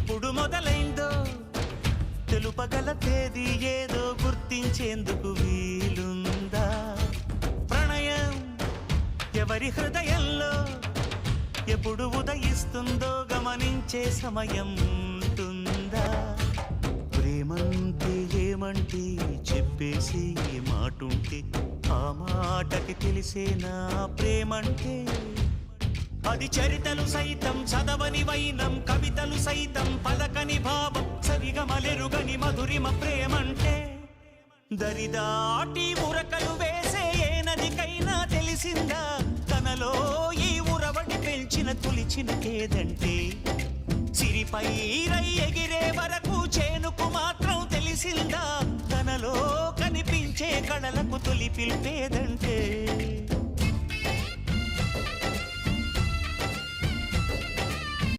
ఎప్పుడు మొదలైందో తెలుపగల తేదీ ఏదో గుర్తించేందుకు వీలుందా? ప్రణయం ఎవరి హృదయంలో ఎప్పుడు ఉదయిస్తుందో గమనించే సమయం ఉంటుందా? ప్రేమంటే ఏమంటే చెప్పేసి మాటుంటే ఆ మాటకి తెలిసేనా ప్రేమంటే? అది చరితలు సైతం చదవని వైనం, కవితలు సైతం పలకని భావం, సరిగమలెరుగని మధురిమ ప్రేమంటే. దరిదాటి ఉరకలు వేసే ఏ నదికైనా తెలిసిందా తనలో ఈ ఉరవడి పెంచిన తొలిచిన కేదంటే? సిరిపై రై ఎగిరే వరకు చేనుకు మాత్రం తెలిసిందా తనలో కనిపించే కళలకు తొలి పిలిపేదంటే?